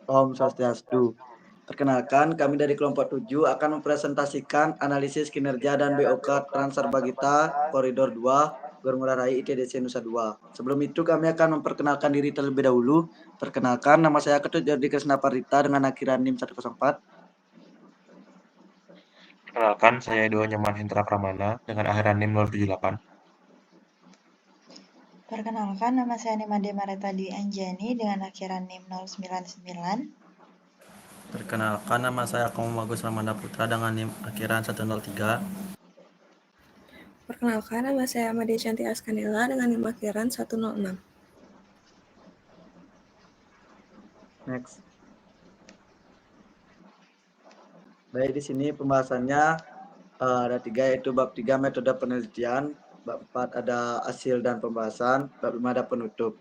Om Swastiastu. Perkenalkan, kami dari kelompok 7 akan mempresentasikan analisis kinerja dan BOK Transarbagita Koridor 2 Gor Ngurah Rai ITDC Nusa 2. Sebelum itu kami akan memperkenalkan diri terlebih dahulu. Perkenalkan, nama saya Ketut Jordi Krisna Parita dengan akhiran NIM 104. Perkenalkan, saya Edo Nyoman Hendra Pramana dengan akhiran NIM 078. Perkenalkan, nama saya Nimade Mareta Dwi Anjani dengan akhiran NIM 099. Perkenalkan, nama saya Komo Bagus Ramanda Putra dengan NIM akhiran 103. Perkenalkan, nama saya Made Canti Askandela dengan NIM akhiran 106. Next. Baik, di sini pembahasannya ada 3, yaitu bab 3 metode penelitian, bab 4 ada hasil dan pembahasan, bab 5 ada penutup.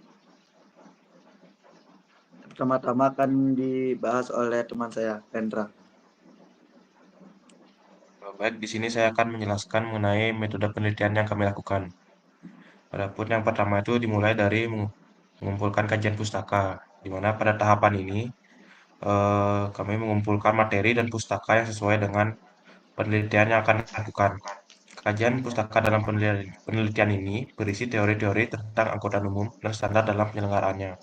Pertama-tama akan dibahas oleh teman saya, Hendra. Baik, di sini saya akan menjelaskan mengenai metode penelitian yang kami lakukan. Adapun yang pertama itu dimulai dari mengumpulkan kajian pustaka, di mana pada tahapan ini kami mengumpulkan materi dan pustaka yang sesuai dengan penelitian yang akan dilakukan. Kajian pustaka dalam penelitian ini berisi teori-teori tentang angkutan umum dan standar dalam penyelenggaraannya.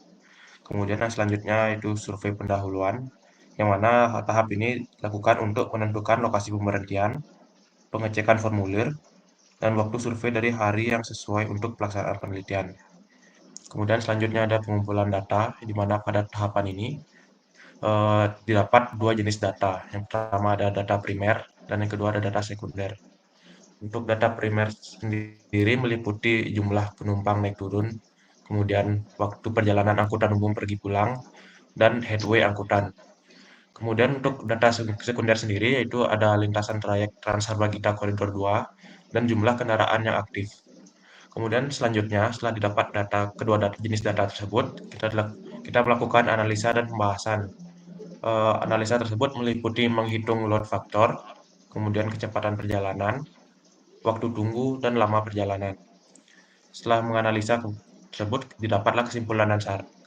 Kemudian yang selanjutnya itu survei pendahuluan, yang mana tahap ini dilakukan untuk menentukan lokasi pemberhentian, pengecekan formulir, dan waktu survei dari hari yang sesuai untuk pelaksanaan penelitian. Kemudian selanjutnya ada pengumpulan data, di mana pada tahapan ini didapat dua jenis data. Yang pertama ada data primer, dan yang kedua ada data sekunder. Untuk data primer sendiri meliputi jumlah penumpang naik turun, kemudian waktu perjalanan angkutan umum pergi pulang, dan headway angkutan. Kemudian untuk data sekunder sendiri yaitu ada lintasan trayek Transarbagita Koridor 2 dan jumlah kendaraan yang aktif. Kemudian selanjutnya setelah didapat kedua jenis data tersebut, kita melakukan analisa dan pembahasan. Analisa tersebut meliputi menghitung load factor, kemudian kecepatan perjalanan, waktu tunggu, dan lama perjalanan. Setelah menganalisa tersebut, didapatlah kesimpulan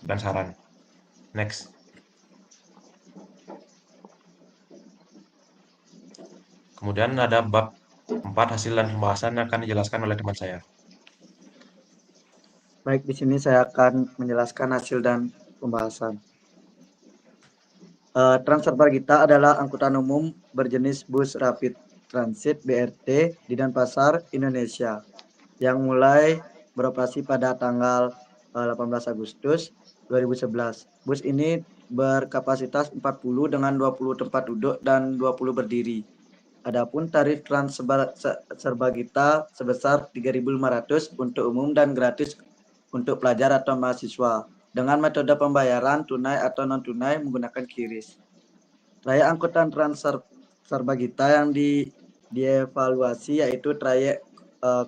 dan saran. Next. Kemudian ada bab 4 hasil dan pembahasan yang akan dijelaskan oleh teman saya. Baik, di sini saya akan menjelaskan hasil dan pembahasan. Transarbagita adalah angkutan umum berjenis bus rapid transit BRT di Denpasar, Indonesia, yang mulai beroperasi pada tanggal 18 Agustus 2011. Bus ini berkapasitas 40 dengan 20 tempat duduk dan 20 berdiri. Adapun tarif Transarbagita sebesar 3.500 untuk umum dan gratis untuk pelajar atau mahasiswa dengan metode pembayaran tunai atau non-tunai menggunakan QRIS. Trayek angkutan Transarbagita yang dievaluasi yaitu trayek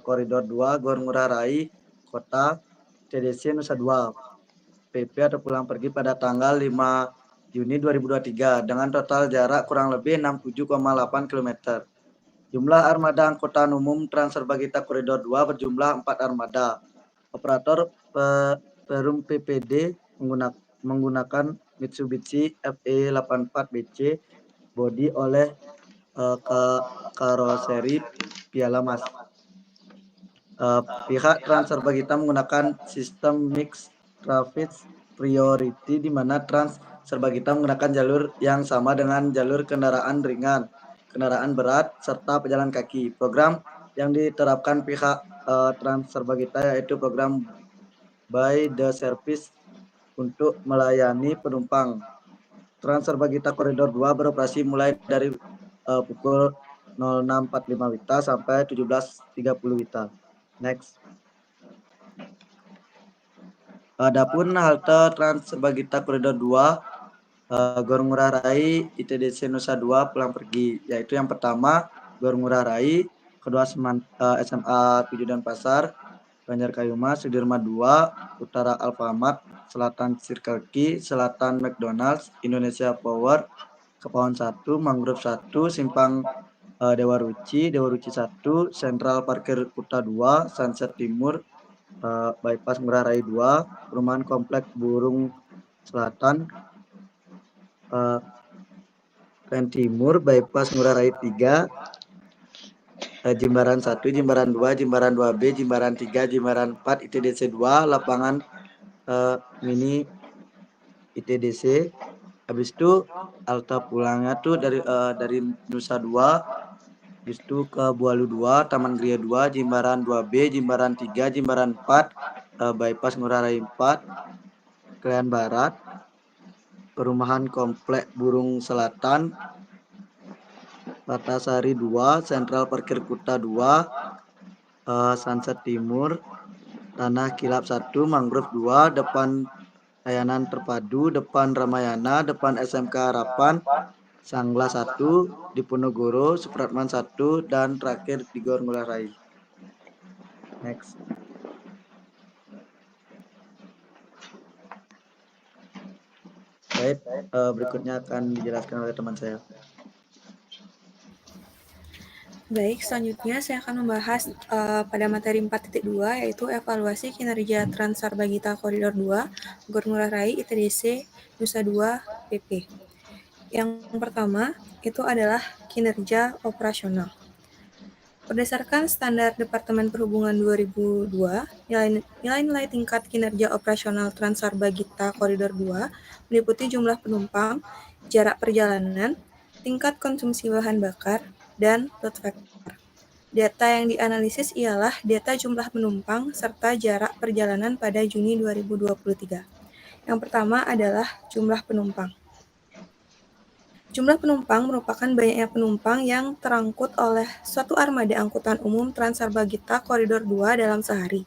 Koridor 2 Gor Ngurah Rai Kota TDC Nusa 2 PP atau pulang pergi pada tanggal 5 Juni 2023 dengan total jarak kurang lebih 67,8 km. Jumlah armada angkutan umum Transarbagita Koridor 2 berjumlah 4 armada. Operator Perum PPD menggunakan Mitsubishi FE84BC bodi oleh karoseri Piala Mas. Pihak Transarbagita menggunakan sistem mixed traffic priority di mana Transarbagita menggunakan jalur yang sama dengan jalur kendaraan ringan, kendaraan berat, serta pejalan kaki. Program yang diterapkan pihak Transarbagita yaitu program by the service untuk melayani penumpang. Transarbagita Koridor 2 beroperasi mulai dari pukul 06.45 WITA sampai 17.30 WITA. Next. Adapun halte Transarbagita Koridor 2 Gor Ngurah Rai ITDC Nusa 2 pulang pergi, yaitu yang pertama Gor Ngurah Rai, kedua SMA 7 Denpasar, Banjarkayuma, Sudirman 2, Utara Alfamart, Selatan Circle K, Selatan McDonald's, Indonesia Power, Kepaon 1, Mangrove 1, Simpang Dewa Ruci 1, Sentral Parkir Kuta 2, Sunset Timur, Bypass Ngurah Rai 2, Perumahan Komplek Burung Selatan, Kalian Timur, bypass Ngurah Rai 3, Jimbaran 1, Jimbaran 2, Jimbaran 2B, Jimbaran 3, Jimbaran 4, ITDC 2, lapangan mini ITDC. Habis itu Alta pulangnya tuh dari Nusa 2, habis itu ke Bualu 2, Taman Gria 2, Jimbaran 2B, Jimbaran 3, Jimbaran 4, bypass Ngurah Rai 4, Krian Barat, perumahan Komplek Burung Selatan, Batasari 2, Sentral Parkir Kuta 2, Sunset Timur, Tanah Kilap 1, Mangrove 2, depan Layanan Terpadu, depan Ramayana, depan SMK Harapan, Sangla 1, Diponegoro, Supratman 1, dan terakhir di Gor Ngurah Rai. Next. Baik, berikutnya akan dijelaskan oleh teman saya. Baik, selanjutnya saya akan membahas pada materi 4.2 yaitu evaluasi kinerja Transarbagita Koridor 2, Gor Ngurah Rai, ITDC, Nusa 2, PP. Yang pertama itu adalah kinerja operasional. Berdasarkan standar Departemen Perhubungan 2002, nilai-nilai tingkat kinerja operasional Transarbagita Koridor 2 meliputi jumlah penumpang, jarak perjalanan, tingkat konsumsi bahan bakar, dan load factor. Data yang dianalisis ialah data jumlah penumpang serta jarak perjalanan pada Juni 2023. Yang pertama adalah jumlah penumpang. Jumlah penumpang merupakan banyaknya penumpang yang terangkut oleh suatu armada angkutan umum Transarbagita Koridor 2 dalam sehari.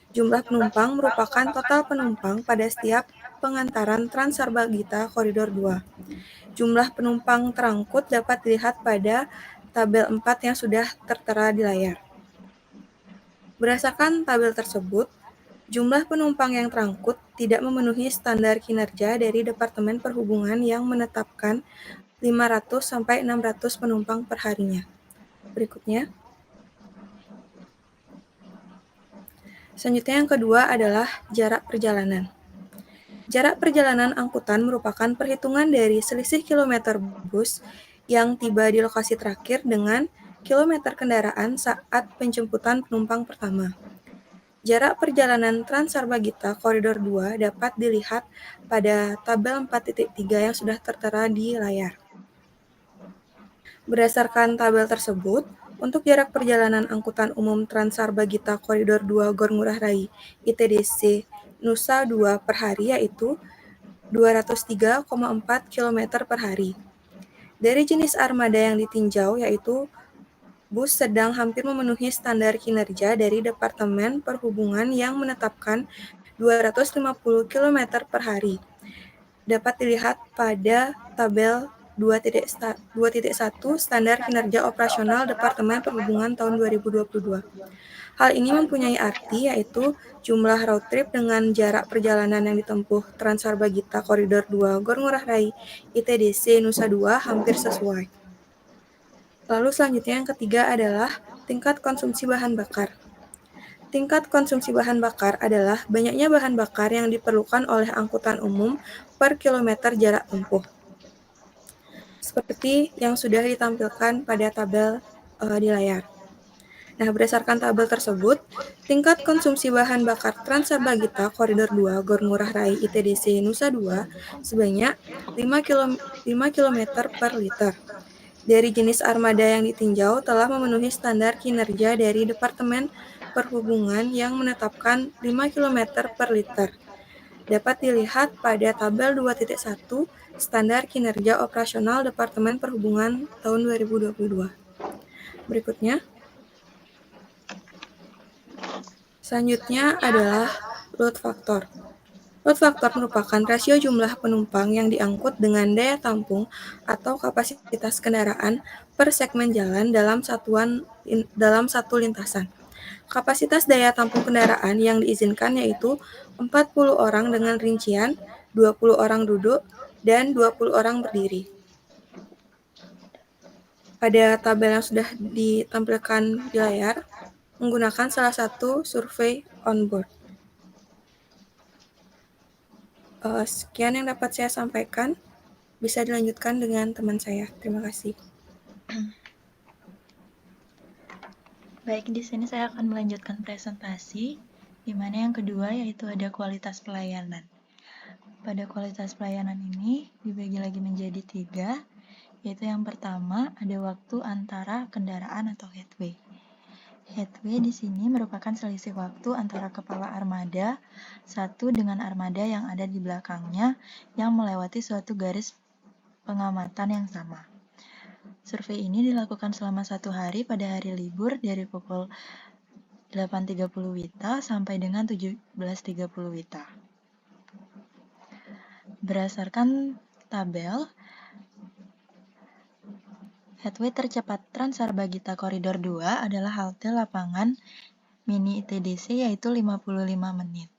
Jumlah penumpang merupakan total penumpang pada setiap pengantaran Transarbagita Koridor 2. Jumlah penumpang terangkut dapat dilihat pada tabel 4 yang sudah tertera di layar. Berdasarkan tabel tersebut, jumlah penumpang yang terangkut tidak memenuhi standar kinerja dari Departemen Perhubungan yang menetapkan 500 sampai 600 penumpang per harinya. Berikutnya. Selanjutnya yang kedua adalah jarak perjalanan. Jarak perjalanan angkutan merupakan perhitungan dari selisih kilometer bus yang tiba di lokasi terakhir dengan kilometer kendaraan saat penjemputan penumpang pertama. Jarak perjalanan Transarbagita Koridor 2 dapat dilihat pada tabel 4.3 yang sudah tertera di layar. Berdasarkan tabel tersebut, untuk jarak perjalanan angkutan umum Transarbagita Koridor 2 Gor Ngurah Rai ITDC Nusa 2 per hari yaitu 203,4 km per hari. Dari jenis armada yang ditinjau yaitu bus sedang hampir memenuhi standar kinerja dari Departemen Perhubungan yang menetapkan 250 km per hari. Dapat dilihat pada tabel 2.1 Standar Kinerja Operasional Departemen Perhubungan tahun 2022. Hal ini mempunyai arti yaitu jumlah road trip dengan jarak perjalanan yang ditempuh Transarbagita Koridor 2 Gor Ngurah Rai ITDC Nusa 2 hampir sesuai. Lalu selanjutnya yang ketiga adalah tingkat konsumsi bahan bakar. Tingkat konsumsi bahan bakar adalah banyaknya bahan bakar yang diperlukan oleh angkutan umum per kilometer jarak tempuh. Seperti yang sudah ditampilkan pada tabel di layar. Nah, berdasarkan tabel tersebut, tingkat konsumsi bahan bakar Transarbagita Koridor 2 Gor Ngurah Rai ITDC Nusa 2 sebanyak 5 km per liter. Dari jenis armada yang ditinjau telah memenuhi standar kinerja dari Departemen Perhubungan yang menetapkan 5 km per liter. Dapat dilihat pada tabel 2.1 Standar Kinerja Operasional Departemen Perhubungan tahun 2022. Berikutnya. Selanjutnya adalah load factor. Load factor merupakan rasio jumlah penumpang yang diangkut dengan daya tampung atau kapasitas kendaraan per segmen jalan dalam satu lintasan. Kapasitas daya tampung kendaraan yang diizinkan yaitu 40 orang dengan rincian 20 orang duduk dan 20 orang berdiri. Pada tabel yang sudah ditampilkan di layar, menggunakan salah satu survei onboard. Sekian yang dapat saya sampaikan. Bisa dilanjutkan dengan teman saya. Terima kasih. Baik, di sini saya akan melanjutkan presentasi, di mana yang kedua yaitu ada kualitas pelayanan. Pada kualitas pelayanan ini dibagi lagi menjadi 3, yaitu yang pertama ada waktu antara kendaraan atau headway. Headway di sini merupakan selisih waktu antara kepala armada satu dengan armada yang ada di belakangnya yang melewati suatu garis pengamatan yang sama. Survei ini dilakukan selama 1 hari pada hari libur dari pukul 8.30 WITA sampai dengan 17.30 WITA. Berdasarkan tabel, headway tercepat Transarbagita Koridor 2 adalah halte lapangan Mini ITDC yaitu 55 menit.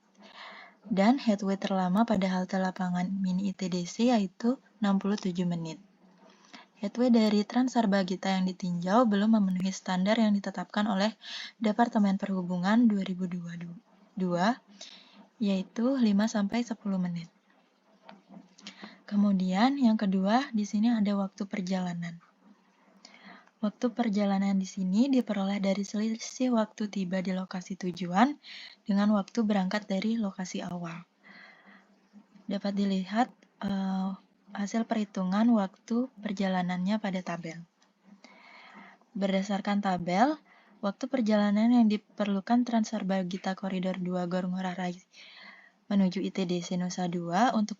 Dan headway terlama pada halte lapangan Mini ITDC yaitu 67 menit. Headway dari Transarbagita yang ditinjau belum memenuhi standar yang ditetapkan oleh Departemen Perhubungan 2022, yaitu 5-10 menit. Kemudian yang kedua, di sini ada waktu perjalanan. Waktu perjalanan di sini diperoleh dari selisih waktu tiba di lokasi tujuan dengan waktu berangkat dari lokasi awal. Dapat dilihat hasil perhitungan waktu perjalanannya pada tabel. Berdasarkan tabel, waktu perjalanan yang diperlukan Transarbagita Koridor 2 Gor Ngurah Rai menuju ITDC Nusa 2 untuk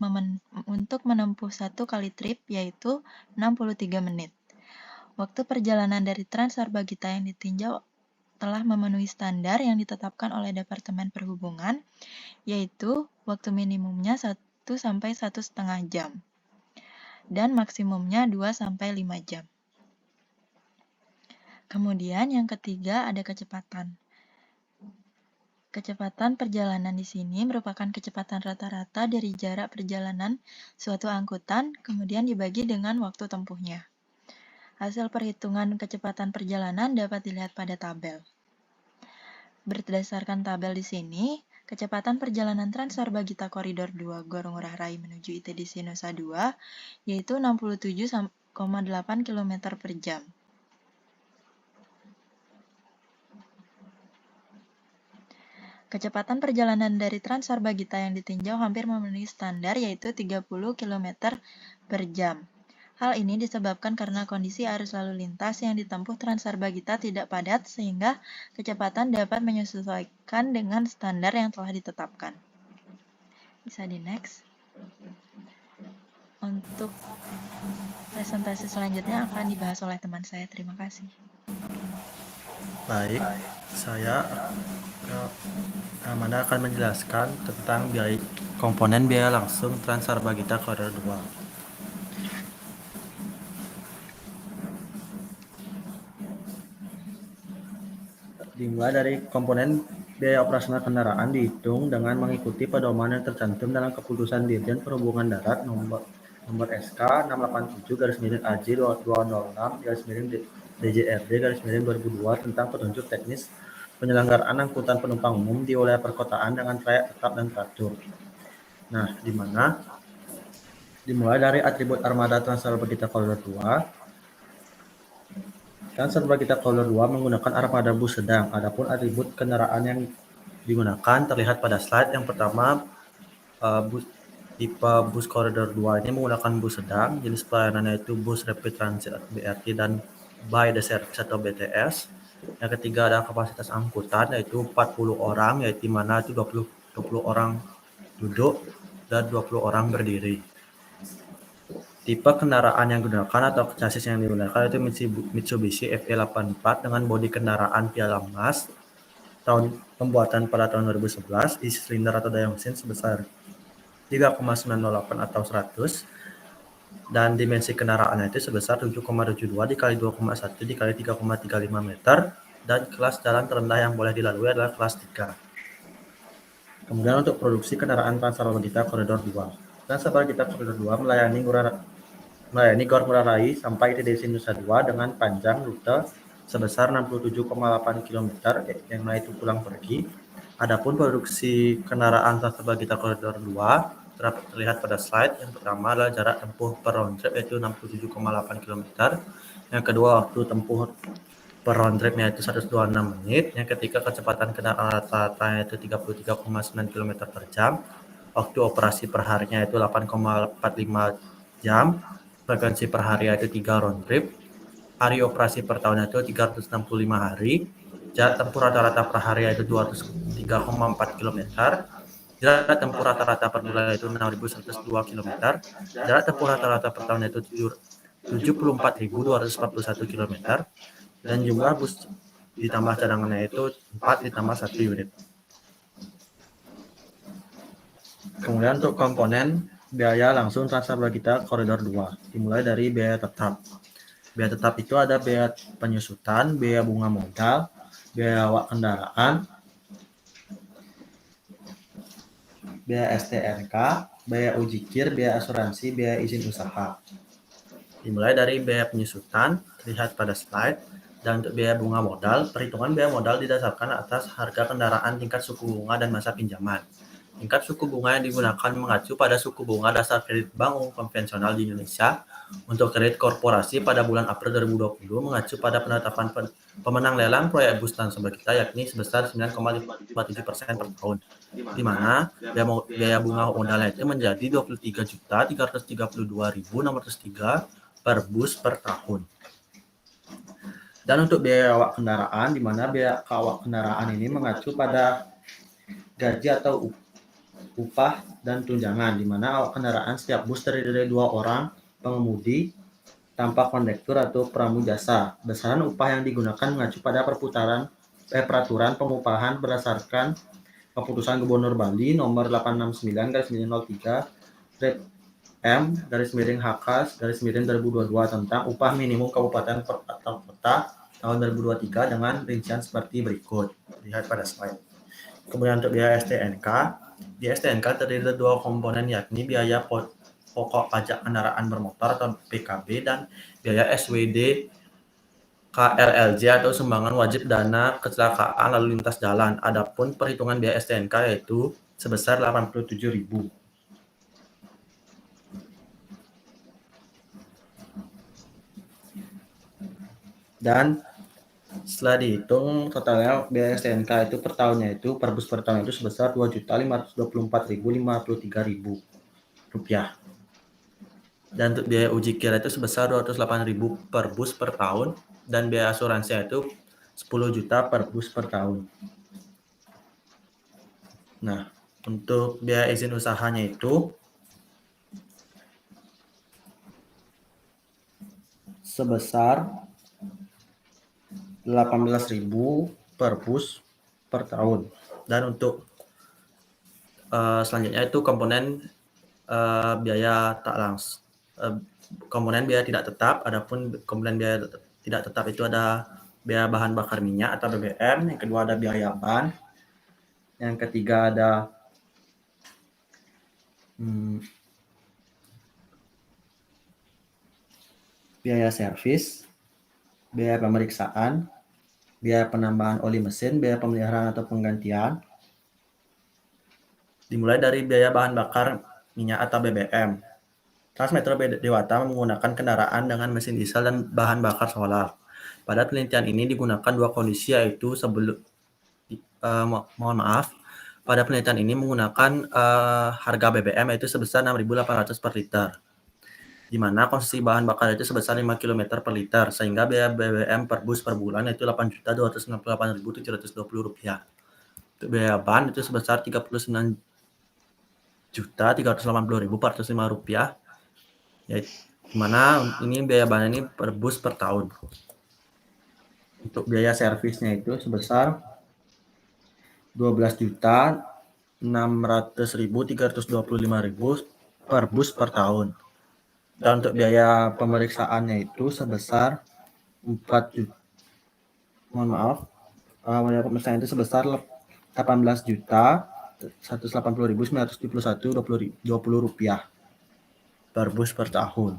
menempuh 1 kali trip yaitu 63 menit. Waktu perjalanan dari Transarbagita yang ditinjau telah memenuhi standar yang ditetapkan oleh Departemen Perhubungan, yaitu waktu minimumnya 1-1,5 jam dan maksimumnya 2-5 jam. Kemudian yang ketiga ada kecepatan. Kecepatan perjalanan di sini merupakan kecepatan rata-rata dari jarak perjalanan suatu angkutan, kemudian dibagi dengan waktu tempuhnya. Hasil perhitungan kecepatan perjalanan dapat dilihat pada tabel. Berdasarkan tabel di sini, kecepatan perjalanan Transarbagita Koridor 2 Gor Ngurah Rai menuju ITDC Nusa 2 yaitu 67,8 km per jam. Kecepatan perjalanan dari Transarbagita yang ditinjau hampir memenuhi standar yaitu 30 km per jam. Hal ini disebabkan karena kondisi arus lalu lintas yang ditempuh Transarbagita tidak padat sehingga kecepatan dapat menyesuaikan dengan standar yang telah ditetapkan. Bisa di next. Untuk presentasi selanjutnya akan dibahas oleh teman saya. Terima kasih. Baik, saya Amanda akan menjelaskan tentang komponen biaya langsung Transarbagita Koridor 2. Dimulai dari komponen biaya operasional kendaraan dihitung dengan mengikuti pedoman yang tercantum dalam Keputusan Dirjen Perhubungan Darat nomor SK 687/AJ 206/DJRD/2002 tentang petunjuk teknis penyelenggaraan angkutan penumpang umum di wilayah perkotaan dengan trayek tetap dan teratur. Nah, di mana dimulai dari atribut armada Transarbagita Koridor 2. Transarbagita Koridor 2 menggunakan armada bus sedang. Adapun atribut kendaraan yang digunakan terlihat pada slide yang pertama. Tipe bus Koridor 2 ini menggunakan bus sedang. Jenis pelayanannya itu bus Rapid Transit BRT dan By the Service atau BTS. Yang ketiga ada kapasitas angkutan yaitu 40 orang, yaitu mana itu 20 orang duduk dan 20 orang berdiri. Tipe kendaraan yang digunakan atau chassis yang digunakan itu Mitsubishi FE84 dengan bodi kendaraan piala emas tahun pembuatan pada tahun 2011, isi silinder atau daya mesin sebesar 3,908 atau 100 dan dimensi kendaraannya itu sebesar 7,72 dikali 2,1 dikali 3,35 meter dan kelas jalan terendah yang boleh dilalui adalah kelas 3. Kemudian untuk produksi kendaraan Transarbagita Koridor 2. Transarbagita Koridor 2 melayani Gor Ngurah Rai sampai ITDC Nusa 2 dengan panjang rute sebesar 67,8 km yang mana itu pulang pergi. Adapun produksi kendaraan Transarbagita Koridor 2 terlihat pada slide. Yang pertama adalah jarak tempuh per round trip yaitu 67,8 km. Yang kedua waktu tempuh per round tripnya itu 126 menit. Yang ketiga kecepatan kendaraan rata-rata yaitu 33,9 km per jam. Waktu operasi per harinya itu 8,45 jam. Frekuensi per hari yaitu 3 round trip. Hari operasi per tahun itu 365 hari. Jarak tempuh rata-rata per hari yaitu 203,4 km. Jarak tempuh rata-rata per bulan yaitu 6.102 km. Jarak tempuh rata-rata per tahun yaitu 74.241 km. Dan jumlah bus ditambah cadangannya itu 4 ditambah 1 unit. Kemudian untuk komponen biaya langsung Transar Bagita Koridor 2 dimulai dari biaya tetap. Biaya tetap itu ada biaya penyusutan, biaya bunga modal, biaya awak kendaraan, biaya STNK, biaya uji kir, biaya asuransi, biaya izin usaha. Dimulai dari biaya penyusutan, terlihat pada slide, dan untuk biaya bunga modal, perhitungan biaya modal didasarkan atas harga kendaraan, tingkat suku bunga, dan masa pinjaman. Tingkat suku bunga yang digunakan mengacu pada suku bunga dasar kredit bank umum konvensional di Indonesia. Untuk kredit korporasi pada bulan April 2020 mengacu pada penetapan pemenang lelang proyek bus Transar Bagita yakni sebesar 9,57% per tahun, di mana biaya bunga modalnya itu menjadi 23.332.603 per bus per tahun. Dan untuk biaya awak kendaraan, di mana biaya awak kendaraan ini mengacu pada gaji atau upah dan tunjangan, di mana awak kendaraan setiap bus terdiri dari 2 orang pengemudi tanpa kondektur atau pramu jasa. Besaran upah yang digunakan mengacu pada peraturan pengupahan berdasarkan Keputusan Gubernur Bali nomor 869/03 M/HK/2022 tentang upah minimum kabupaten atau kota tahun 2023 dengan rincian seperti berikut. Lihat pada slide. Kemudian untuk biaya STNK, di STNK terdiri dari 2 komponen yakni biaya pokok pajak kendaraan bermotor atau PKB dan biaya SWD KLLJ atau sumbangan wajib dana kecelakaan lalu lintas jalan. Adapun perhitungan biaya STNK yaitu sebesar 87.000. Dan setelah dihitung totalnya biaya STNK itu per tahunnya itu per bus per tahun itu sebesar Rp2.524.053. Dan untuk biaya uji kir itu sebesar 208.000 per bus per tahun, dan biaya asuransi itu 10 juta per bus per tahun. Nah, untuk biaya izin usahanya itu sebesar 18.000 per bus per tahun. Dan untuk selanjutnya itu komponen biaya tak langsung. Komponen biaya tidak tetap. Adapun komponen biaya tidak tetap itu ada biaya bahan bakar minyak atau BBM, yang kedua ada biaya ban, yang ketiga ada biaya servis, biaya pemeriksaan, biaya penambahan oli mesin, biaya pemeliharaan atau penggantian. Dimulai dari biaya bahan bakar minyak atau BBM. Transmetro Dewata menggunakan kendaraan dengan mesin diesel dan bahan bakar solar. Pada penelitian ini digunakan 2 kondisi, yaitu pada penelitian ini menggunakan harga BBM yaitu sebesar 6.800 per liter, di mana konsumsi bahan bakar itu sebesar 5 km per liter, sehingga biaya BBM per bus per bulan itu Rp8.298.720. Untuk biaya ban itu sebesar Rp39.380.405, yaitu mana ini biaya ban ini per bus per tahun. Untuk biaya servisnya itu sebesar Rp12.600.325 per bus per tahun. Dan untuk biaya pemeriksaannya itu sebesar biaya pemeriksaan itu sebesar Rp18.180.971.20 per bus per tahun.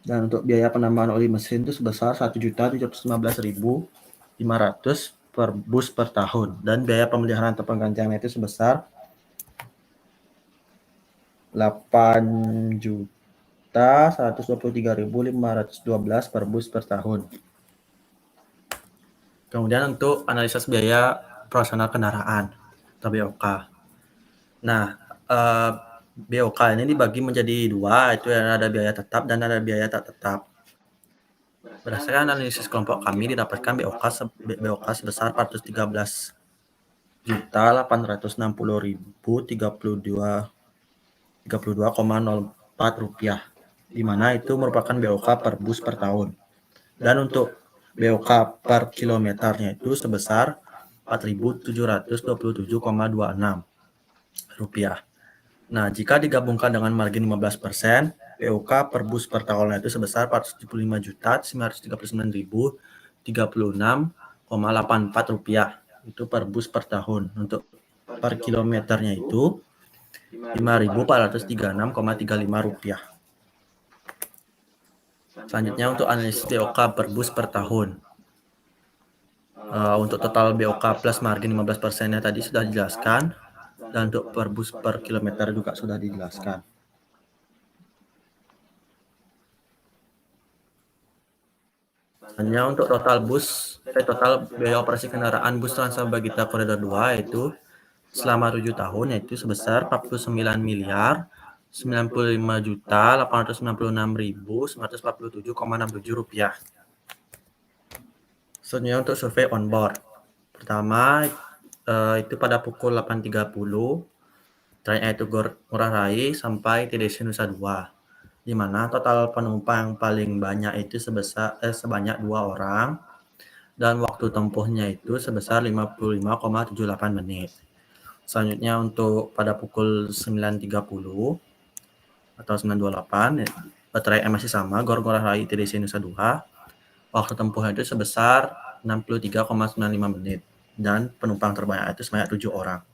Dan untuk biaya penambahan oli mesin itu sebesar Rp1.715.500 per bus per tahun. Dan biaya pemeliharaan atau penggantian itu sebesar 8.123.512 per bus per tahun. Kemudian untuk analisis biaya operasional kendaraan atau BOK. Nah, BOK ini dibagi menjadi dua, itu yang ada biaya tetap dan ada biaya tak tetap. Berdasarkan analisis kelompok kami didapatkan BOK sebesar 413.860.032,04 rupiah, di mana itu merupakan BOK per bus per tahun. Dan untuk BOK per kilometernya itu sebesar 4.727,26 rupiah. Nah, jika digabungkan dengan margin 15%, BOK per bus per tahunnya itu sebesar 475.939.036,84 rupiah. Itu per bus per tahun. Untuk per kilometernya itu 5.436,35 rupiah. Selanjutnya untuk analisis BOK per bus per tahun. Untuk total BOK plus margin 15%-nya tadi sudah dijelaskan, dan untuk per bus per kilometer juga sudah dijelaskan. Hanya untuk total biaya operasi kendaraan bus Trans Bagita Koridor 2 yaitu selama 7 tahun yaitu sebesar 49.995.896.947,67 rupiah. Selanjutnya untuk survei on board. Pertama itu pada pukul 8.30 trayeknya itu Ngurah Rai sampai TDC Nusa Dua, di mana total penumpang paling banyak itu sebanyak 2 orang dan waktu tempuhnya itu sebesar 55,78 menit. Selanjutnya untuk pada pukul 9.30 atau 9.28 trayeknya masih sama Ngurah Rai TDC Nusa Dua. Waktu tempuhnya itu sebesar 63,95 menit dan penumpang terbanyak itu sebanyak 7 orang.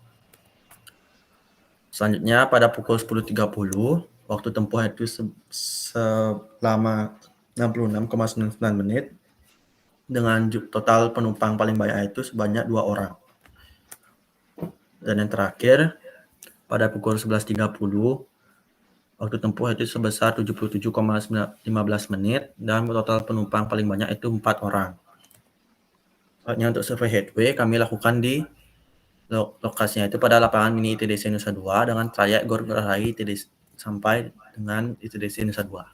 Selanjutnya pada pukul 10.30 waktu tempuhnya itu selama 66,99 menit dengan total penumpang paling banyak itu sebanyak 2 orang. Dan yang terakhir pada pukul 11.30 waktu tempuh itu sebesar 77,15 menit dan total penumpang paling banyak itu 4 orang. Selanjutnya untuk survei headway kami lakukan di lokasinya itu pada lapangan mini ITDC Nusa Dua dengan trayek Ngurah Rai sampai dengan ITDC Nusa Dua.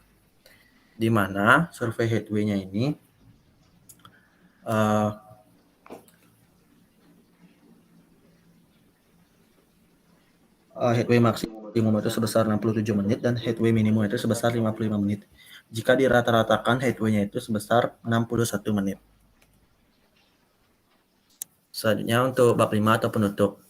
Di mana survei headway-nya ini headway maksimum itu sebesar 67 menit dan headway minimum itu sebesar 55 menit. Jika dirata-ratakan headway-nya itu sebesar 61 menit. Selanjutnya untuk bab 5 atau penutup.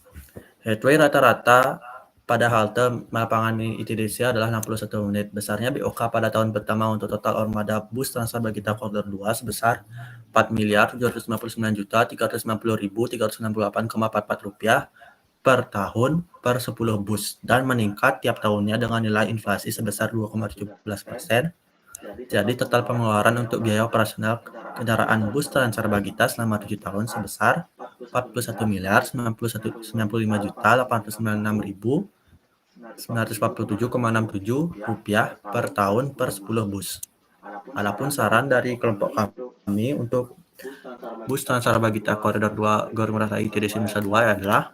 Headway rata-rata pada halte lapangan ITDC adalah 61 menit. Besarnya BOK pada tahun pertama untuk total armada bus Trans Bagita Koridor 2 sebesar 4.759.390.368,44 rupiah per tahun per 10 bus dan meningkat tiap tahunnya dengan nilai inflasi sebesar 2,17%. Jadi total pengeluaran untuk biaya operasional kendaraan bus Trans Bagita selama 7 tahun sebesar 41.995.896.947,67 rupiah per tahun per 10 bus. Adapun saran dari kelompok kami untuk bus Trans Bagita Koridor 2 Ngurah Rai TDC Nusa Dua adalah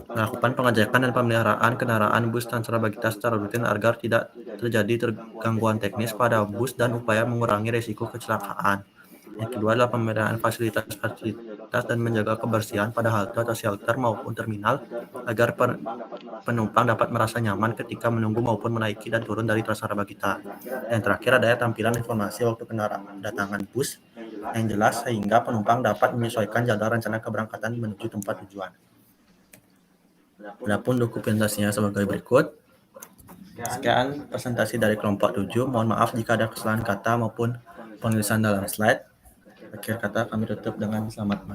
melakukan pengecekan dan pemeliharaan kendaraan bus Trans Bagita secara rutin agar tidak terjadi gangguan teknis pada bus dan upaya mengurangi risiko kecelakaan. Yang kedua adalah pemeliharaan fasilitas dan menjaga kebersihan pada halte atau shelter maupun terminal agar penumpang dapat merasa nyaman ketika menunggu maupun menaiki dan turun dari Trans Bagita. Yang terakhir adalah tampilan informasi waktu kedatangan bus yang jelas sehingga penumpang dapat menyesuaikan jadwal rencana keberangkatan menuju tempat tujuan. Adapun dokumentasinya sebagai berikut. Sekian presentasi dari kelompok 7. Mohon maaf jika ada kesalahan kata maupun penulisan dalam slide. Akhir kata kami tutup dengan selamat